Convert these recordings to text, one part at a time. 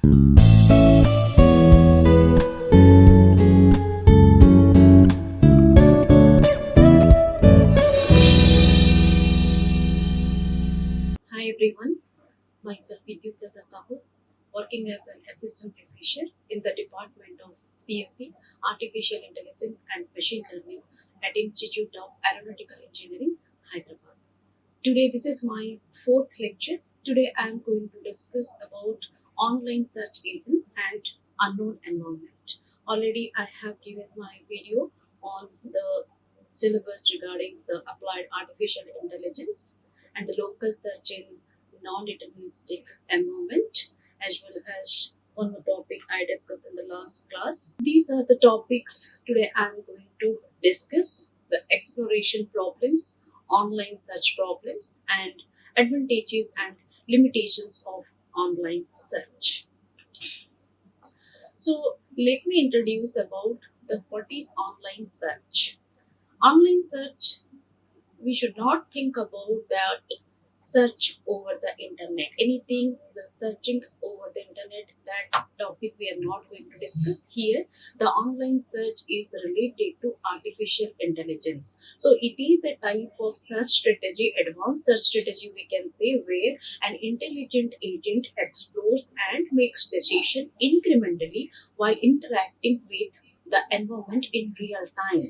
Hi everyone, myself Vidyut Sahu, working as an assistant professor in the Department of CSC, Artificial Intelligence and Machine Learning at Institute of Aeronautical Engineering, Hyderabad. Today this is my fourth lecture. Today I am going to discuss about online search engines and unknown environment. Already I have given my video on the syllabus regarding the applied artificial intelligence and the local search in non-deterministic environment, as well as one more topic I discussed in the last class. These are the topics today I am going to discuss: the exploration problems, online search problems, and advantages and limitations of online search. So let me introduce about the what is online search. Online search, we should not think about that search over the internet. Anything the searching over the internet, that topic we are not going to discuss here. The online search is related to artificial intelligence. So it is a type of search strategy, advanced search strategy we can say, where an intelligent agent explores and makes decision incrementally while interacting with the environment in real time.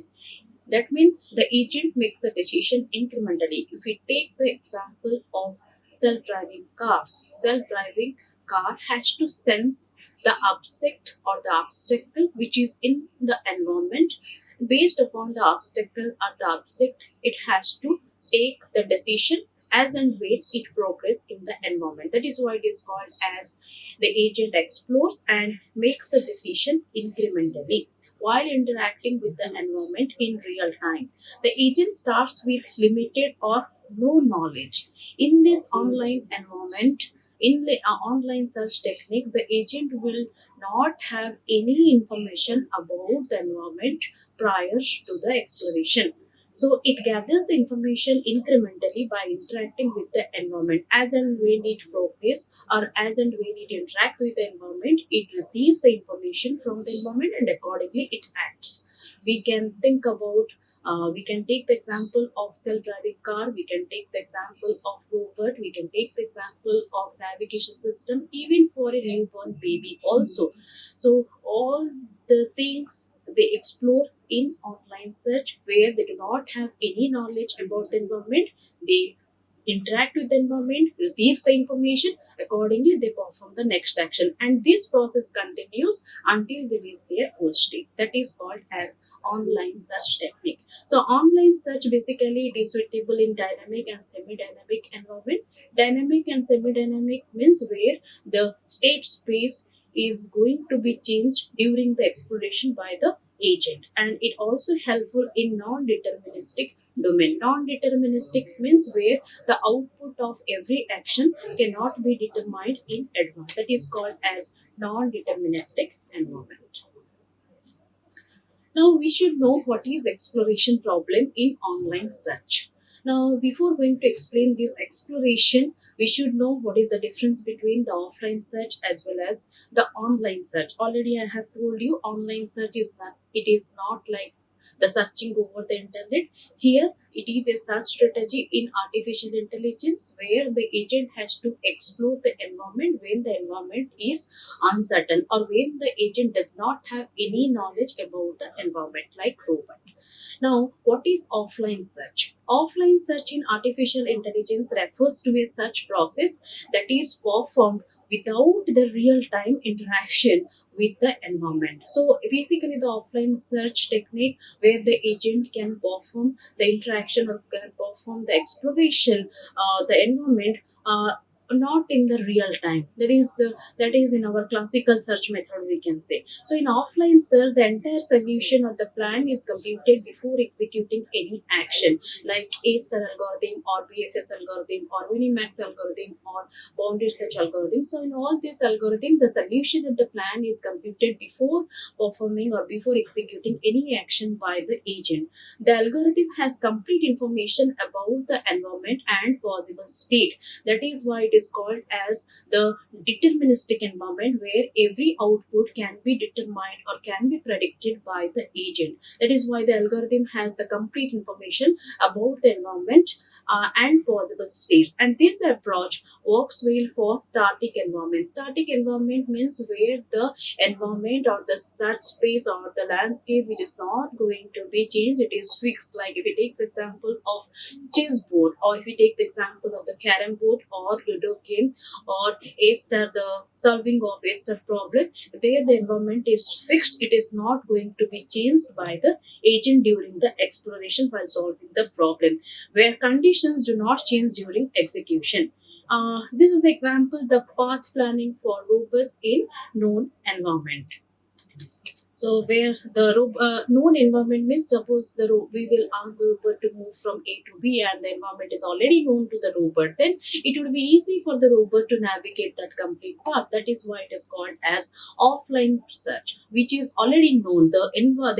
That means the agent makes the decision incrementally. If we take the example of self-driving car, self-driving car has to sense the object or the obstacle which is in the environment. Based upon the obstacle or the object, it has to take the decision as and when it progresses in the environment. That is why it is called as the agent explores and makes the decision incrementally while interacting with the environment in real time. The agent starts with limited or no knowledge. In this online environment, in the online search techniques, the agent will not have any information about the environment prior to the exploration. So it gathers the information incrementally by interacting with the environment. As and when it progresses or as and when it interacts with the environment, it receives the information from the environment and accordingly it acts. We can think about we can take the example of self-driving car, we can take the example of robot, we can take the example of navigation system, even for a newborn baby also. So all the things they explore in online search where they do not have any knowledge about the environment, they interact with the environment, receives the information, accordingly they perform the next action, and this process continues until they reach their goal state. That is called as online search technique. So online search basically it is suitable in dynamic and semi-dynamic environment. Dynamic and semi-dynamic means where the state space is going to be changed during the exploration by the agent, and it also helpful in non-deterministic domain. Non-deterministic means where the output of every action cannot be determined in advance. That is called as non-deterministic environment. Now we should know what is exploration problem in online search. Now before going to explain this exploration, we should know what is the difference between the offline search as well as the online search. Already I have told you online search is not, it is not like the searching over the internet. Here it is a search strategy in artificial intelligence where the agent has to explore the environment when the environment is uncertain or when the agent does not have any knowledge about the environment, like robot. Now, what is offline search? Offline search in artificial intelligence refers to a search process that is performed without the real time interaction with the environment. So basically the offline search technique where the agent can perform the interaction or can perform the exploration, the environment, not in the real time. That is in our classical search method we can say. So in offline search, the entire solution or the plan is computed before executing any action, like A star algorithm or BFS algorithm or Minimax algorithm or bounded search algorithm. So in all this algorithm, the solution of the plan is computed before performing or before executing any action by the agent. The algorithm has complete information about the environment and possible state. That is why it is called as the deterministic environment, where every output can be determined or can be predicted by the agent. That is why the algorithm has the complete information about the environment and possible states. And this approach works well for static environment. Static environment means where the environment or the search space or the landscape which is not going to be changed, it is fixed. Like if you take the example of chessboard, or if you take the example of the carom board or ludo game, or A-star, the solving of A-star problem, there the environment is fixed. It is not going to be changed by the agent during the exploration while solving the problem, where conditions do not change during execution. This is example the path planning for robots in known environment. So where the known environment means, suppose we will ask the robot to move from A to B and the environment is already known to the robot, then it would be easy for the robot to navigate that complete path. That is why it is called as offline search, which is already known. The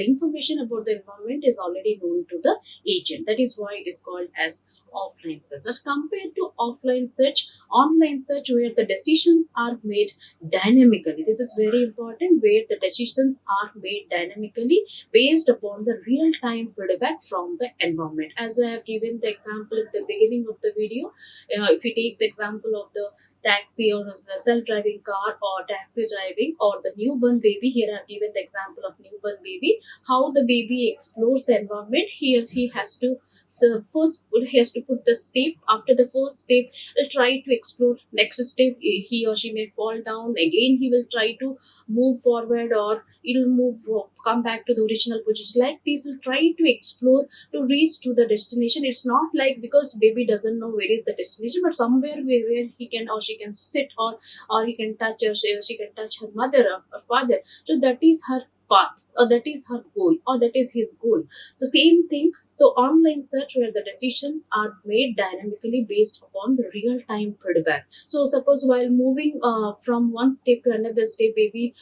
information about the environment is already known to the agent. That is why it is called as offline search. As compared to offline search, online search, where the decisions are made dynamically. This is very important, where the decisions are made dynamically based upon the real-time feedback from the environment. As I have given the example at the beginning of the video, if you take the example of the taxi or the self-driving car or taxi driving or the newborn baby, here I have given the example of newborn baby, how the baby explores the environment. Here he has to, so first he has to put the step. After the first step, he'll try to explore. Next step, he or she may fall down. Again, he will try to move forward, or it'll move, come back to the original position. Like this, will try to explore to reach to the destination. It's not like because baby doesn't know where is the destination, but somewhere where he can or she can sit, or he can touch, or she can touch her mother or father. So that is her path, or that is her goal, or that is his goal. So same thing. So online search, where the decisions are made dynamically based upon the real time feedback. So suppose while moving from one step to another step, baby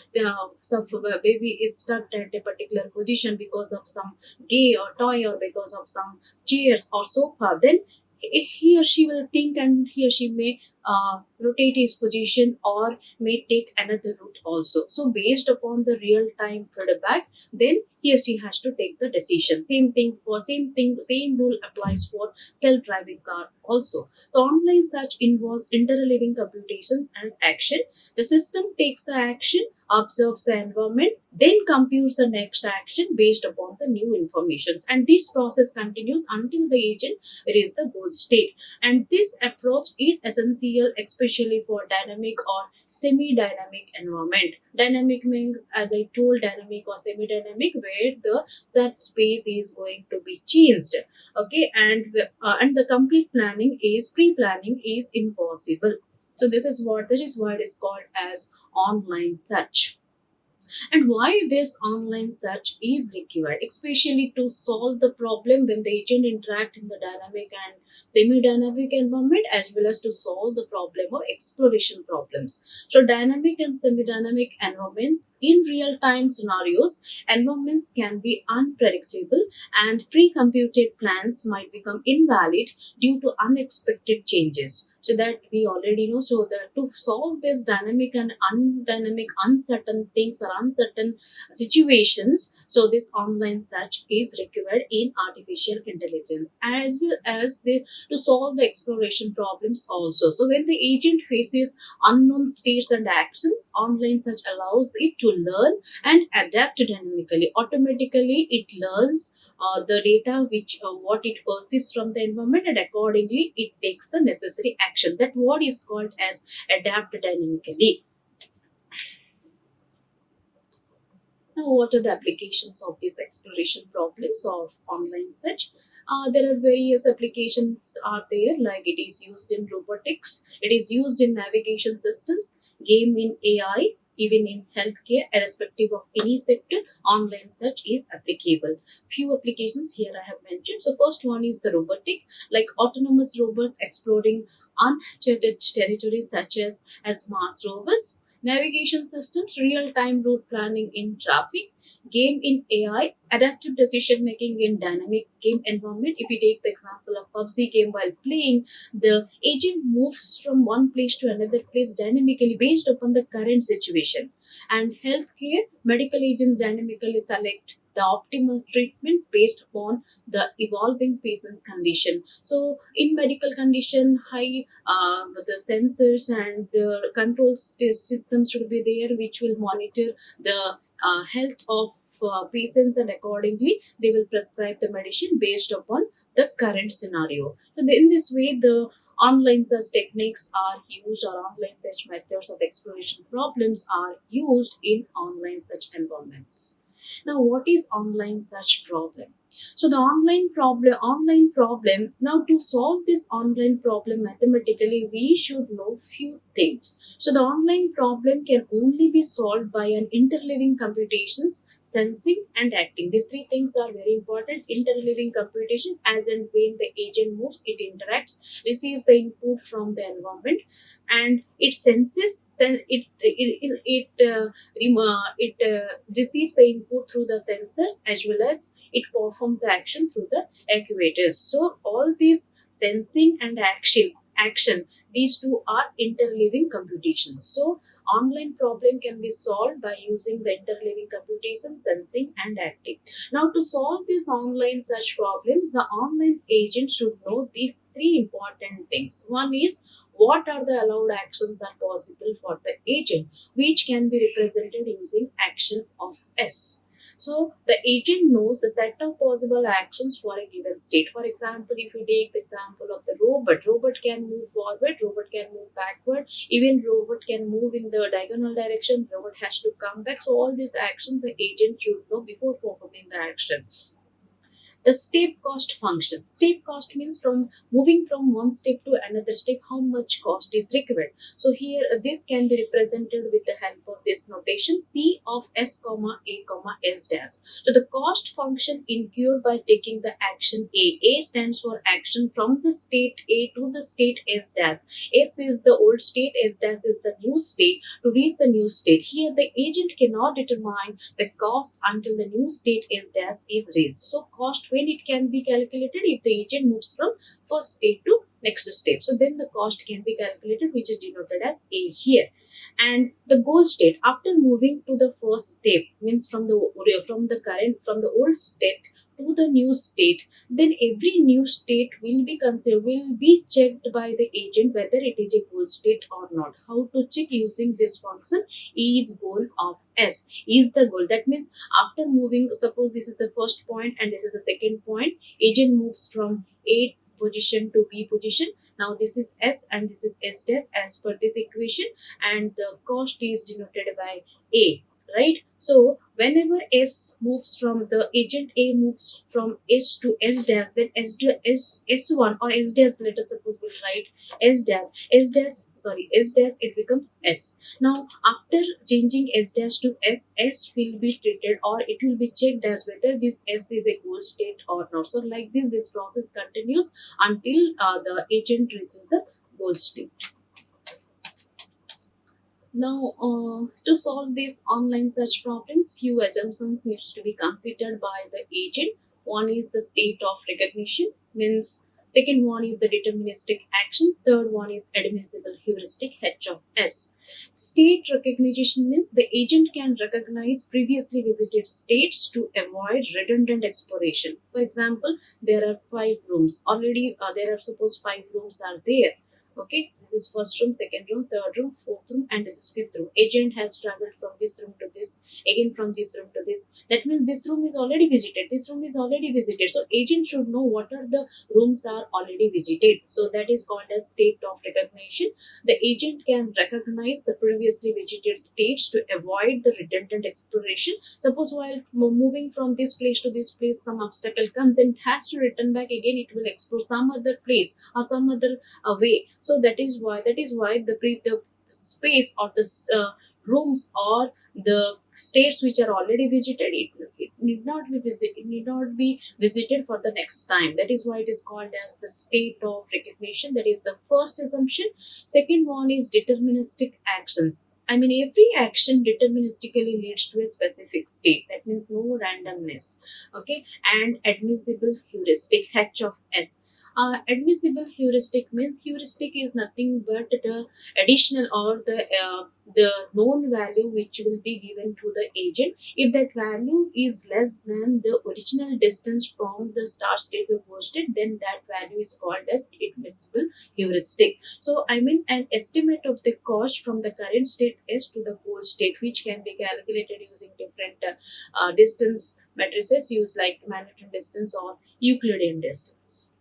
is stuck at a particular position because of some gay or toy, or because of some chairs or sofa, then he or she will think, and he or she may rotate his position or may take another route also. So based upon the real time feedback, then he or she has to take the decision. Same rule applies for self-driving car also. So online search involves interleaving computations and action. The system takes the action, observes the environment, then computes the next action based upon the new informations, and this process continues until the agent reaches the goal state. And this approach is essential especially for dynamic or semi-dynamic environment. Dynamic means, as I told, dynamic or semi-dynamic, where the search space is going to be changed. Okay, and the complete planning is pre-planning is impossible. So that is why it is called as online search. And why this online search is required, especially to solve the problem when the agent interact in the dynamic and semi-dynamic environment, as well as to solve the problem of exploration problems. So dynamic and semi-dynamic environments, in real-time scenarios, environments can be unpredictable, and pre-computed plans might become invalid due to unexpected changes. So that we already know. So that to solve this dynamic and undynamic, uncertain things or uncertain situations, so this online search is required in artificial intelligence, as well as to solve the exploration problems also. So when the agent faces unknown states and actions, online search allows it to learn and adapt dynamically. Automatically, it learns the data which what it perceives from the environment, and accordingly it takes the necessary action. That what is called as adapt dynamically. Now, what are the applications of these exploration problems of online search? There are various applications are there, like it is used in robotics, it is used in navigation systems, game in AI, even in healthcare, irrespective of any sector, online search is applicable. Few applications here I have mentioned. So first one is the robotic, like autonomous robots exploring uncharted territories such as Mars rovers. navigation systems, real-time route planning in traffic, game in AI, adaptive decision making in dynamic game environment. If we take the example of PUBG game, while playing, the agent moves from one place to another place dynamically based upon the current situation. And healthcare, medical agents dynamically select the optimal treatments based upon the evolving patient's condition. So, in medical condition, high the sensors and the control systems should be there, which will monitor the health of patients, and accordingly they will prescribe the medicine based upon the current scenario. So, in this way, the online search techniques are used, or online search methods of exploration problems are used in online search environments. Now, what is online search problem? So the online problem, now to solve this online problem mathematically, we should know few things. So the online problem can only be solved by an interleaving computations, sensing and acting. These three things are very important. Interleaving computation, as and when the agent moves, it interacts, receives the input from the environment, and it senses, it receives the input through the sensors, as well as it performs the action through the actuators. So all these sensing and action, these two are interleaving computations. So online problem can be solved by using the interleaving computation, sensing and acting. Now, to solve these online search problems, the online agent should know these three important things. One is, what are the allowed actions are possible for the agent, which can be represented using action of S. So the agent knows the set of possible actions for a given state. For example, if you take the example of the robot can move forward, robot can move backward, even robot can move in the diagonal direction, robot has to come back. So all these actions the agent should know before performing the action. The step cost function. Step cost means from moving from one step to another step, how much cost is required. So here this can be represented with the help of this notation C of S comma A comma S dash. So the cost function incurred by taking the action A. A stands for action from the state A to the state S dash. S is the old state, S dash is the new state. To reach the new state, here the agent cannot determine the cost until the new state S dash is reached. So cost, when it can be calculated, if the agent moves from first state to next step, so then the cost can be calculated, which is denoted as A here. And the goal state, after moving to the first step, means from the old state to the new state, then every new state will be considered, will be checked by the agent whether it is a goal state or not. How to check? Using this function, is goal of S, is the goal. That means after moving, suppose this is the first point and this is the second point, agent moves from A position to B position. Now this is S and this is S dash as per this equation, and the cost is denoted by A, right? So whenever S moves from, the agent A moves from S to S dash, then S1 or S dash, let us suppose we'll write S dash, it becomes S. Now after changing S dash to S, S will be treated, or it will be checked as whether this S is a goal state or not. So like this process continues until the agent reaches the goal state. Now, to solve these online search problems, few assumptions needs to be considered by the agent. One is the state of recognition, means second one is the deterministic actions, third one is admissible heuristic H of S. State recognition means the agent can recognize previously visited states to avoid redundant exploration. For example, there are 5 rooms. Already there are, suppose 5 rooms are there. Okay, this is first room, second room, third room, fourth room, and this is fifth room. Agent has traveled from this room to this, again from this room to this. That means this room is already visited, this room is already visited. So agent should know what are the rooms are already visited. So that is called as state of recognition. The agent can recognize the previously visited states to avoid the redundant exploration. Suppose while moving from this place to this place, some obstacle comes, then it has to return back again. It will explore some other place or some other way. So that is why the space or the rooms or the states which are already visited, it need not be visited for the next time. That is why it is called as the state of recognition. That is the first assumption. Second one is deterministic actions. I mean, every action deterministically leads to a specific state. That means no randomness. Okay, and admissible heuristic H of S. Admissible heuristic means heuristic is nothing but the additional or the known value which will be given to the agent. If that value is less than the original distance from the start state to goal state, then that value is called as admissible heuristic. So I mean an estimate of the cost from the current state S to the goal state, which can be calculated using different distance matrices used like Manhattan distance or Euclidean distance.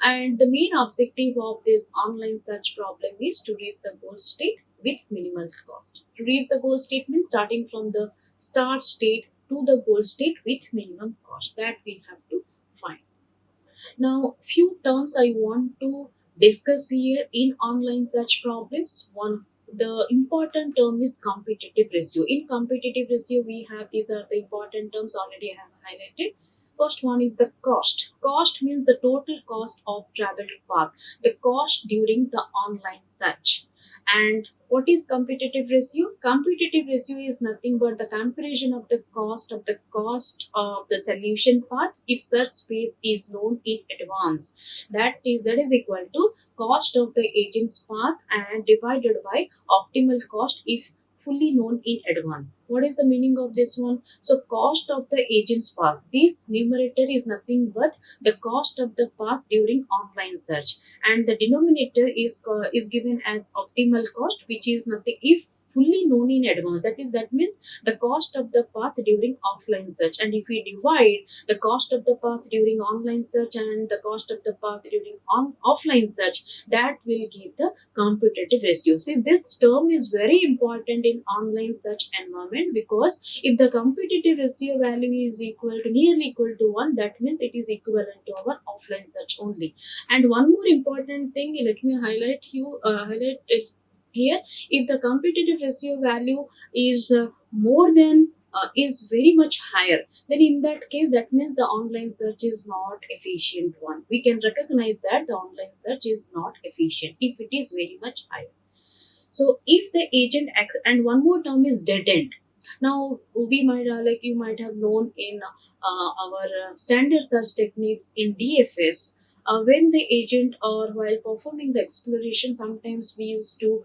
And the main objective of this online search problem is to reach the goal state with minimal cost. To reach the goal state means starting from the start state to the goal state with minimum cost. That we have to find. Now, few terms I want to discuss here in online search problems. One, the important term is competitive ratio. In competitive ratio, we have these are the important terms already I have highlighted. First one is the cost. Cost means the total cost of traveled path, the cost during the online search. And what is competitive ratio? Competitive ratio is nothing but the comparison of the cost of the solution path if search space is known in advance. That is equal to cost of the agent's path and divided by optimal cost if fully known in advance. What is the meaning of this one? So cost of the agent's path. This numerator is nothing but the cost of the path during online search, and the denominator is given as optimal cost, which is nothing if fully known in advance. That means the cost of the path during offline search, and if we divide the cost of the path during online search and the cost of the path during offline search, that will give the competitive ratio. See, this term is very important in online search environment, because if the competitive ratio value is nearly equal to 1, that means it is equivalent to our offline search only. And one more important thing, let me highlight here. If the competitive ratio value is more than is very much higher, then in that case, that means the online search is not efficient one. We can recognize that the online search is not efficient if it is very much higher. So if the agent acts, and one more term is dead end. Now we might like you might have known in our standard search techniques in DFS. When the agent or while performing the exploration, sometimes we used to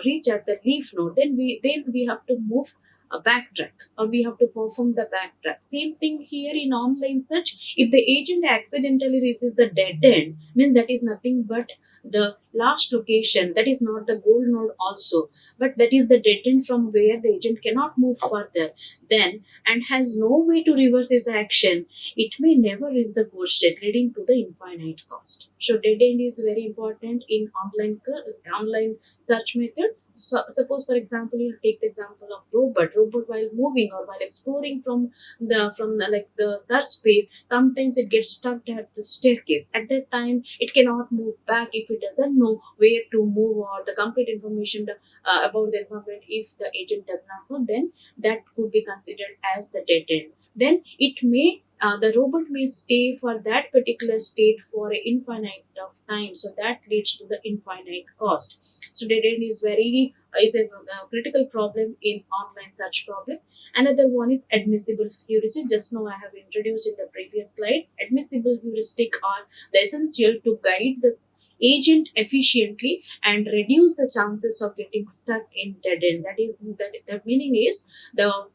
reach at the leaf node. Then we have to move a backtrack, or we have to perform the backtrack. Same thing here in online search. If the agent accidentally reaches the dead end, means that is nothing but the last location, that is not the goal node also, but that is the dead end from where the agent cannot move further, then and has no way to reverse his action, it may never reach the goal state, leading to the infinite cost. So dead end is very important in online search method. So, suppose for example you take the example of robot while moving or while exploring from the like the search space, sometimes it gets stuck at the staircase. At that time it cannot move back if it doesn't know where to move or the complete information about the environment. If the agent does not know, then that could be considered as the dead end. Then it may the robot may stay for that particular state for an infinite of time, so that leads to the infinite cost. So dead end is a critical problem in online search problem. Another one is admissible heuristic. Just now I have introduced in the previous slide. Admissible heuristic are the essential to guide this agent efficiently and reduce the chances of getting stuck in dead end. That meaning is the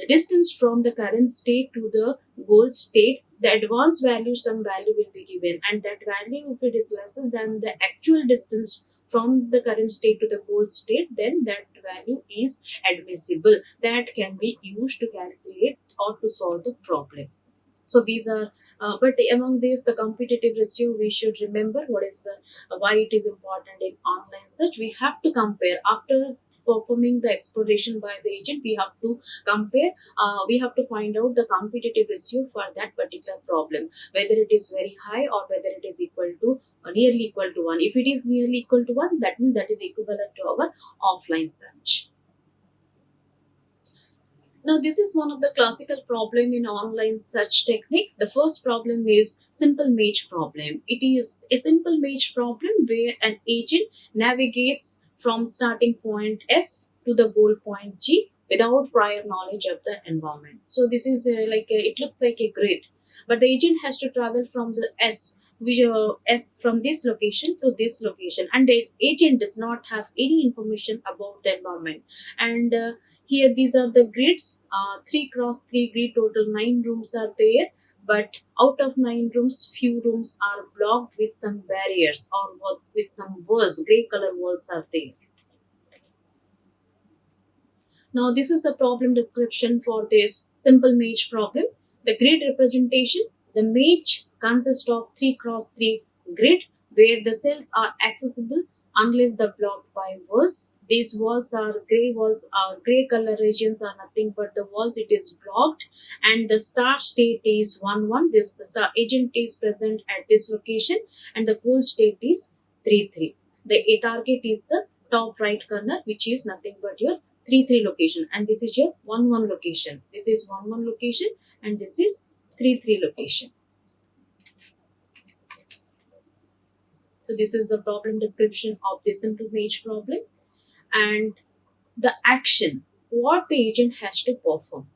distance from the current state to the goal state, the advanced value, some value will be given, and that value, if it is lesser than the actual distance from the current state to the goal state, then that value is admissible. That can be used to calculate or to solve the problem. So these are but among these, the competitive ratio, we should remember what is the why it is important in online search. We have to compare after performing the exploration by the agent. We have to compare, we have to find out the competitive ratio for that particular problem, whether it is very high or whether it is equal to or nearly equal to 1. If it is nearly equal to 1, that means that is equivalent to our offline search. Now, this is one of the classical problem in online search technique. The first problem is simple match problem. It is a simple match problem where an agent navigates from starting point S to the goal point G without prior knowledge of the environment. So this is it looks like a grid, but the agent has to travel from the S from this location to this location, and the agent does not have any information about the environment. And here, these are the grids, 3 cross 3 grid, total 9 rooms are there. But out of 9 rooms, few rooms are blocked with some barriers or what's with some walls, grey color walls are there. Now, this is the problem description for this simple maze problem. The grid representation, the maze consists of 3 cross 3 grid where the cells are accessible unless they're blocked by walls. These walls are grey color regions are nothing but the walls, it is blocked, and the start state is 1 1. This star agent is present at this location, and the goal state is 3 3. The target is the top right corner, which is nothing but your 3 3 location, and this is your 1 1 location. This is 1 1 location, and this is 3 3 location. So this is the problem description of the simple maze problem, and the action what the agent has to perform.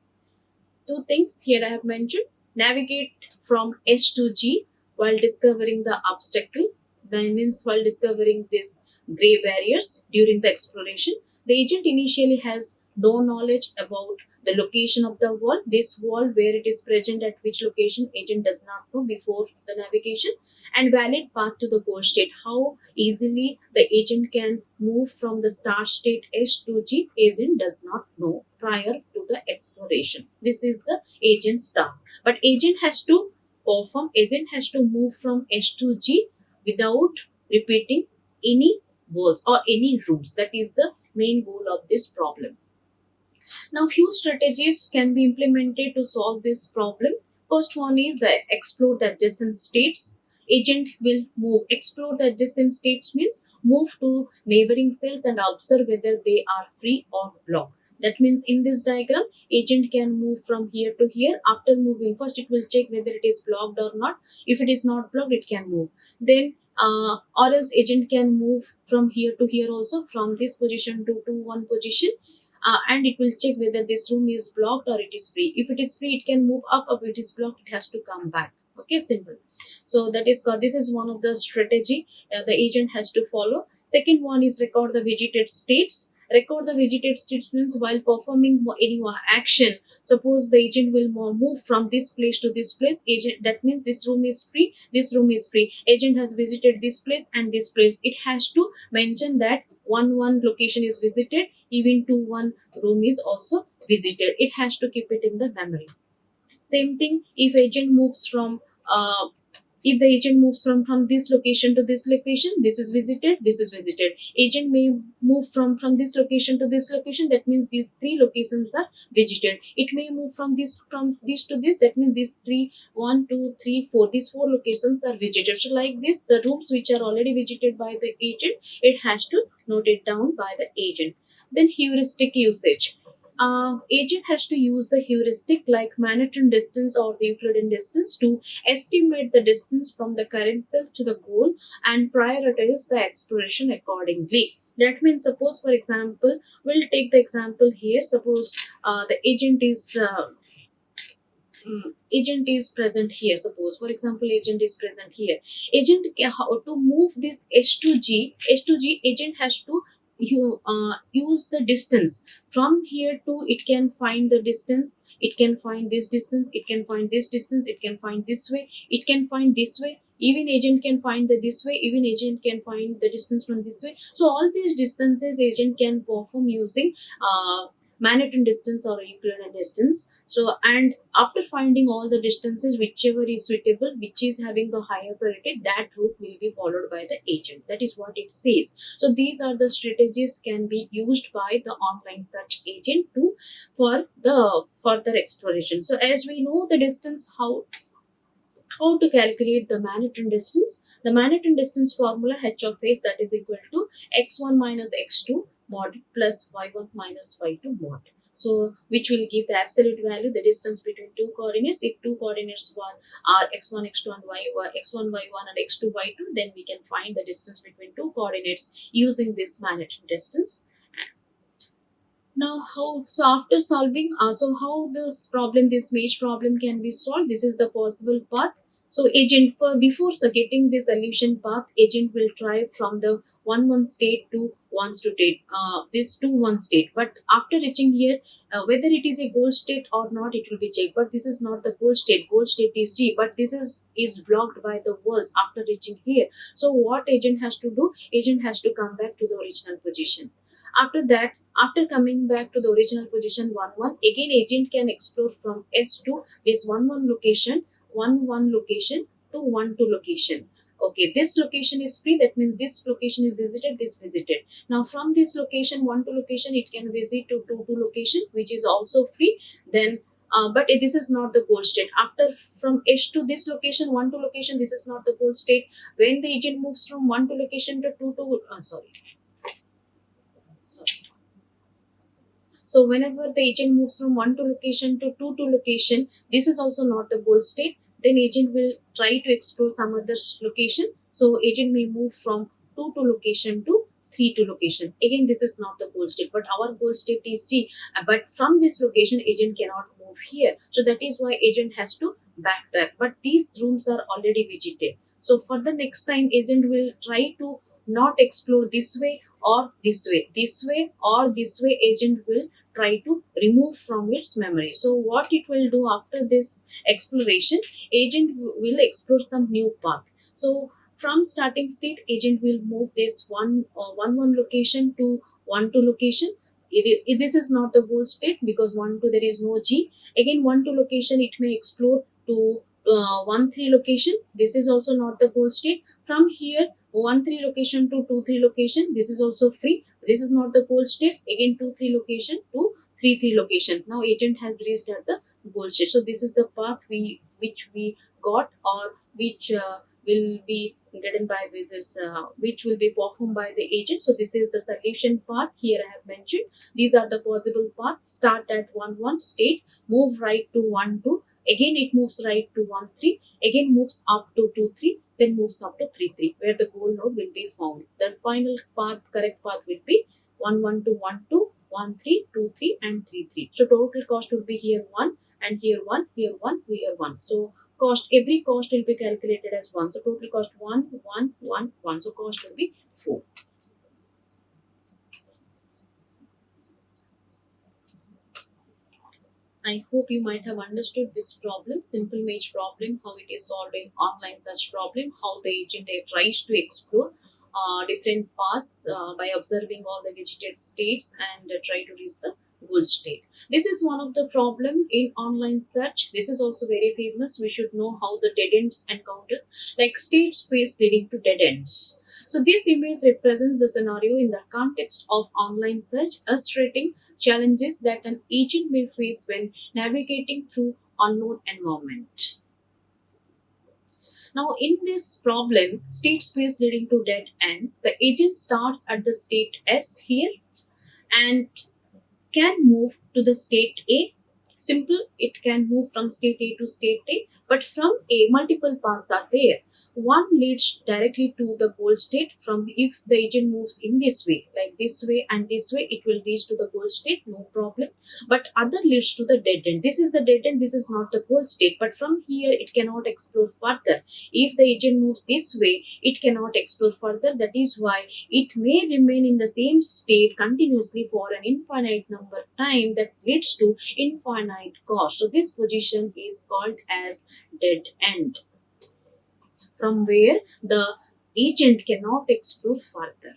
Two things here I have mentioned: navigate from S to G while discovering the obstacle. That means while discovering these grey barriers during the exploration. The agent initially has no knowledge about the location of the wall. This wall, where it is present at which location, agent does not know before the navigation. And valid path to the goal state. How easily the agent can move from the start state S to G, agent does not know prior to the exploration. This is the agent's task. But agent has to move from S to G without repeating any walls or any rooms. That is the main goal of this problem. Now, few strategies can be implemented to solve this problem. First one is the explore the adjacent states. Agent will explore the adjacent states means move to neighboring cells and observe whether they are free or blocked. That means in this diagram, agent can move from here to here. After moving, first it will check whether it is blocked or not. If it is not blocked, it can move. Then or else agent can move from here to here also, from this position to one position, and it will check whether this room is blocked or it is free. If it is free, it can move up. If it is blocked, it has to come back. Okay, simple. So this is one of the strategy the agent has to follow. Second one is record the visited states. Record the visited states means while performing any action, suppose the agent will move from this place to this place. Agent, that means this room is free, this room is free. Agent has visited this place and this place. It has to mention that 1 1 location is visited, even 2 1 room is also visited. It has to keep it in the memory. Same thing if agent moves from if the agent moves from this location to this location, this is visited, this is visited. Agent may move from this location to this location, that means these 3 locations are visited. It may move from this to this, that means these 3 1 2 3 4, these 4 locations are visited. So like this, the rooms which are already visited by the agent, it has to note it down by the agent. Then heuristic usage. Agent has to use the heuristic like Manhattan distance or the Euclidean distance to estimate the distance from the current cell to the goal and prioritize the exploration accordingly. That means, suppose for example, we'll take the example here. Suppose the agent is present here. Suppose for example, agent is present here. Agent how to move this H to G. Agent has to use the distance from here to, it can find the distance, it can find this distance, it can find this distance, it can find this way, it can find this way. Even agent can find the this way, even agent can find the distance from this way. So all these distances agent can perform using Manhattan distance or Euclidean distance. So, and after finding all the distances, whichever is suitable, which is having the higher priority, that route will be followed by the agent. That is what it says. So these are the strategies can be used by the online search agent to for the further exploration. So as we know the distance, how to calculate the Manhattan distance? The Manhattan distance formula h of s, that is equal to x1 minus x2 mod plus y1 minus y2 mod. So which will give the absolute value, the distance between two coordinates. If two coordinates are x1 x2 and x1 y1 and x2 y2, then we can find the distance between two coordinates using this Manhattan distance. Now how, so after solving, so how this problem, this mesh problem can be solved, this is the possible path. So agent, for before so getting the solution path, agent will try from the 1 1 state to 1 to state, this to 1 state, but after reaching here, whether it is a goal state or not, it will be checked, but this is not the goal state is G, but this is blocked by the walls after reaching here. So what agent has to do, agent has to come back to the original position. After that, after coming back to the original position 1 1, again agent can explore from S to this 1 1 location, 1 1 location to 1 2 location. Okay, this location is free, that means this location is visited, this visited. Now from this location 1 2 location, it can visit to 2 2 location, which is also free. Then but this is not the goal state. After from H to this location 1 2 location, this is not the goal state. When the agent moves from 1 2 location to 2 2, sorry. So whenever the agent moves from 1 2 location to 2 2 location, this is also not the goal state. Then agent will try to explore some other location. So agent may move from 2 2 location to 3 2 location. Again, this is not the goal state, but our goal state is G. But from this location, agent cannot move here. So that is why agent has to backtrack. But these rooms are already visited. So for the next time, agent will try to not explore this way or this way. This way or this way, agent will try to remove from its memory. So what it will do after this exploration, agent will explore some new path. So from starting state, agent will move this 1 1 location to 1 2 location. This is not the goal state because 1 2 there is no G. Again 1 2 location, it may explore to 1 3 location. This is also not the goal state. From here 1 3 location to 2 3 location, this is also free. This is not the goal state. Again 2 3 location to 3 3 location. Now agent has reached at the goal state. So this is the path which we got, or which will be getting by this which will be performed by the agent. So this is the solution path here I have mentioned. These are the possible paths. Start at 1 1 state, move right to 1 2, again it moves right to 1 3, again moves up to 2 3, then moves up to 3 3, where the goal node will be found. The final path, correct path will be 1 1 to 1 2, 1 3, 2 3 and 3 3. So total cost will be here 1 and here 1, here 1, here 1. So cost, every cost will be calculated as 1. So total cost 1 1 1 1. So cost will be 4. I hope you might have understood this problem, simple mesh problem, how it is solved in online search problem, how the agent tries to explore different paths by observing all the visited states and try to reach the goal state. This is one of the problem in online search. This is also very famous. We should know how the dead ends encounters, like state space leading to dead ends. So this image represents the scenario in the context of online search, illustrating challenges that an agent may face when navigating through unknown environment. Now, in this problem, state space leading to dead ends, the agent starts at the state S here and can move to the state A. Simple, it can move from state A to state A, but from A, multiple paths are there. One leads directly to the goal state. From if the agent moves in this way, like this way and this way, it will reach to the goal state, no problem. But other leads to the dead end. This is the dead end, this is not the goal state, but from here it cannot explore further. If the agent moves this way, it cannot explore further. That is why it may remain in the same state continuously for an infinite number of time, that leads to infinite cost. So this position is called as dead end, from where the agent cannot explore further.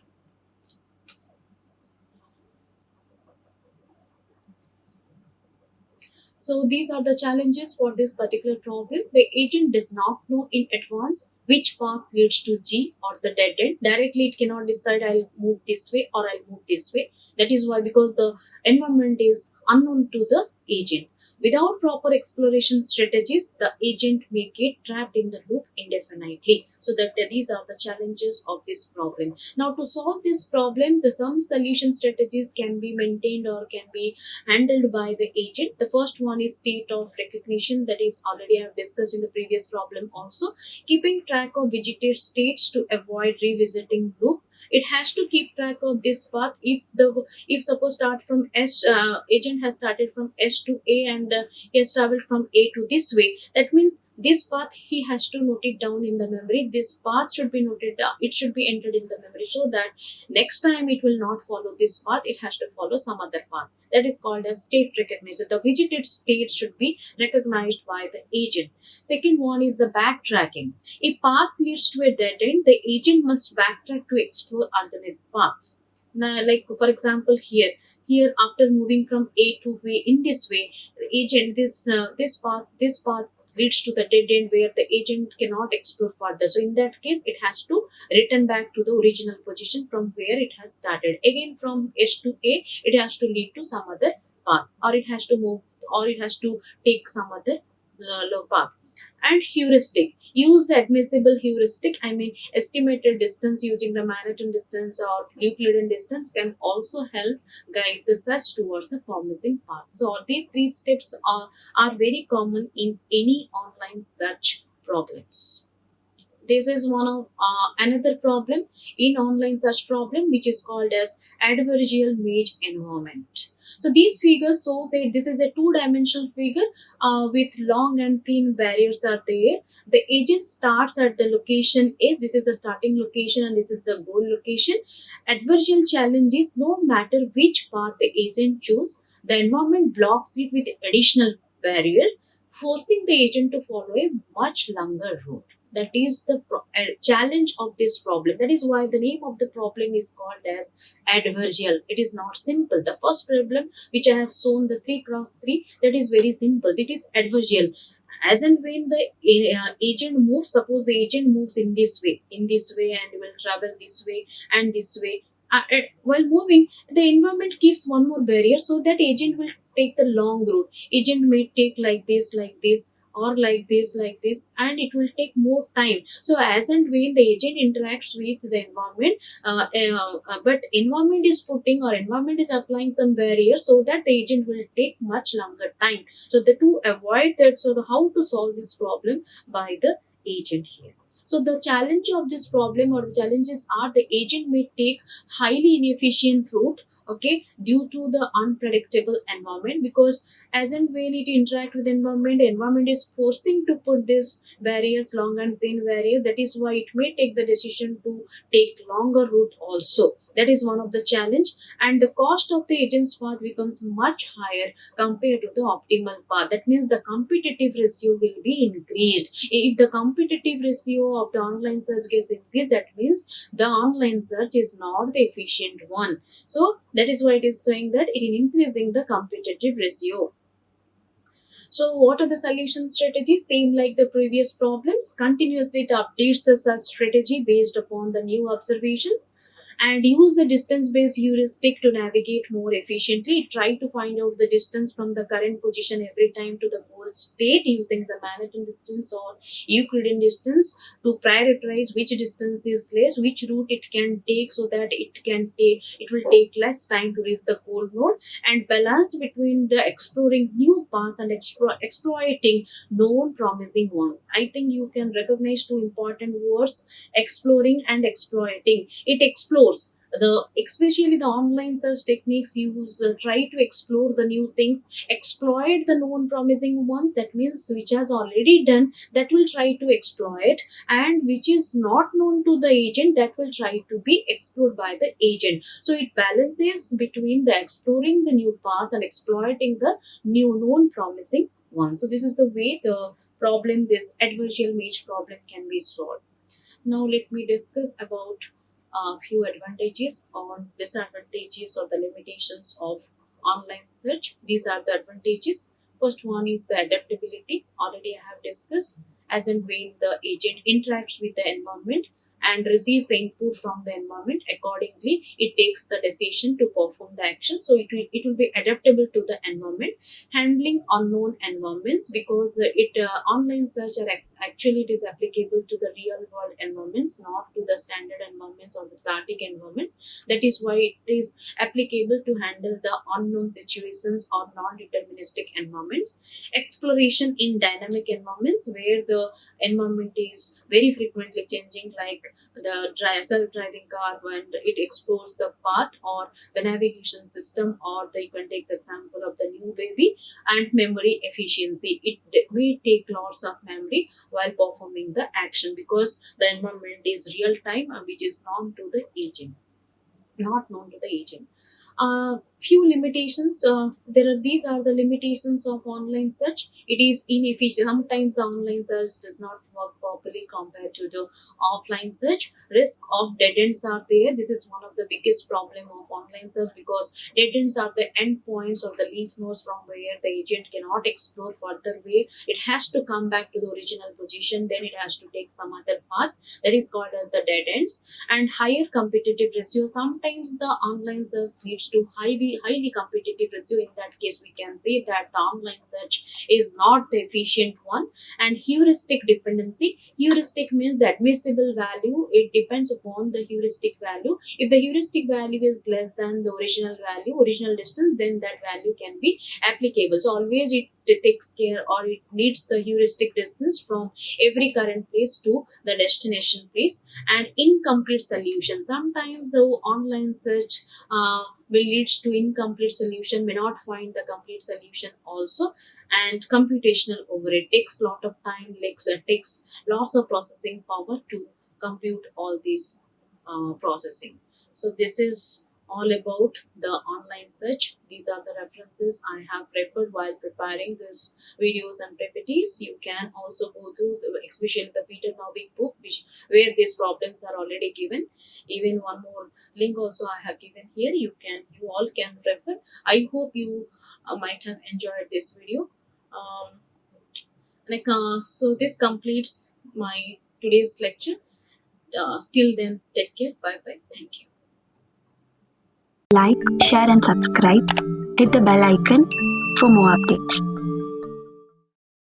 So these are the challenges for this particular problem. The agent does not know in advance which path leads to G or the dead end. Directly it cannot decide I'll move this way or I'll move this way. That is why, because the environment is unknown to the agent. Without proper exploration strategies, the agent may get trapped in the loop indefinitely. So that these are the challenges of this problem. Now, to solve this problem, the some solution strategies can be maintained or can be handled by the agent. The first one is state of recognition, that is already I have discussed in the previous problem also. Keeping track of visited states to avoid revisiting loop. It has to keep track of this path. If suppose start from S, agent has started from S to A, and he has traveled from A to this way. That means this path he has to note it down in the memory. This path should be noted. It should be entered in the memory so that next time it will not follow this path. It has to follow some other path. That is called as state recognition. The visited state should be recognized by the agent. Second one is the backtracking. A path leads to a dead end. The agent must backtrack to explore alternate paths. Now, like for example, here after moving from A to B in this way, the agent this path leads to the dead end where the agent cannot explore further. So in that case, it has to return back to the original position from where it has started. Again, from S to A, it has to lead to some other path, or it has to move, or it has to take some other low path. And heuristic, use the admissible heuristic. I mean, estimated distance using the Manhattan distance or Euclidean distance can also help guide the search towards the promising path. So these three steps are very common in any online search problems. This is one of another problem in online search problem, which is called as adversarial maze environment. So these figures shows that this is a two-dimensional figure with long and thin barriers are there. The agent starts at the location is, this is the starting location and this is the goal location. Adversarial challenge is no matter which path the agent choose, the environment blocks it with additional barrier, forcing the agent to follow a much longer route. That is the challenge of this problem. That is why the name of the problem is called as adversarial. It is not simple. The first problem which I have shown, the 3 cross 3, that is very simple. It is adversarial. As and when the agent moves, suppose the agent moves in this way and will travel this way and this way. While moving, the environment gives one more barrier, so that agent will take the long route. Agent may take like this, or like this, and it will take more time. So as and when the agent interacts with the environment, but environment is putting or environment is applying some barriers, so that the agent will take much longer time. So the to avoid that, so how to solve this problem by the agent here. So the challenge of this problem, or the challenges are, the agent may take highly inefficient route, okay, due to the unpredictable environment, because as and when it interact with environment is forcing to put this barriers, long and thin barrier. That is why it may take the decision to take longer route also. That is one of the challenge. And the cost of the agent's path becomes much higher compared to the optimal path. That means the competitive ratio will be increased. If the competitive ratio of the online search gets increased, that means the online search is not the efficient one. So that is why it is saying that it is increasing the competitive ratio. So what are the solution strategies? Same like the previous problems. Continuously it updates the search strategy based upon the new observations, and use the distance based heuristic to navigate more efficiently. Try to find out the distance from the current position every time to the goal state using the Manhattan distance or Euclidean distance to prioritize which distance is less, which route it can take, so that it will take less time to reach the goal node, and balance between the exploring new paths and exploiting known promising ones. I think you can recognize two important words: exploring and exploiting. It explores the, especially the online search techniques use try to explore the new things, exploit the known promising ones. That means which has already done, that will try to exploit, and which is not known to the agent, that will try to be explored by the agent. So it balances between the exploring the new paths and exploiting the new known promising ones. So this is the way the problem, this adversarial maze problem, can be solved. Now let me discuss about a few advantages or disadvantages or the limitations of online search. These are the advantages. First one is the adaptability. Already I have discussed, as and when the agent interacts with the environment, and receives the input from the environment. Accordingly, it takes the decision to perform the action. So it will be adaptable to the environment. Handling unknown environments, because online search actually it is applicable to the real world environments, not to the standard environments or the static environments. That is why it is applicable to handle the unknown situations or non-deterministic environments. Exploration in dynamic environments, where the environment is very frequently changing, like the self-driving car, when it explores the path or the navigation system, or you can take the example of the new baby. And memory efficiency, it may take lots of memory while performing the action, because the environment is real time, which is known to the agent, not known to the agent. Few limitations. These are the limitations of online search. It is inefficient. Sometimes the online search does not work properly compared to the offline search. Risk of dead ends are there. This is one of the biggest problem of online search, because dead ends are the endpoints or the leaf nodes from where the agent cannot explore further way. It has to come back to the original position. Then it has to take some other path. That is called as the dead ends. And higher competitive ratio. Sometimes the online search leads to highly competitive ratio. In that case, we can say that the online search is not the efficient one. And heuristic dependency. Heuristic means the admissible value. It depends upon the heuristic value. If the heuristic value is less than the original distance, then that value can be applicable. So always it takes care, or it needs the heuristic distance from every current place to the destination place. And incomplete solution. Sometimes the online search will lead to incomplete solution, may not find the complete solution also. And computational overhead, takes lot of time, takes lots of processing power to compute all these processing. So this is all about the online search. These are the references I have referred while preparing this videos and PPTs. You can also go through, especially the Peter Novick book, where these problems are already given. Even one more link also I have given here. You all can refer. I hope you might have enjoyed this video. So this completes my today's lecture. Till then, take care. Bye bye. Thank you. Like, share and subscribe. Hit the bell icon for more updates.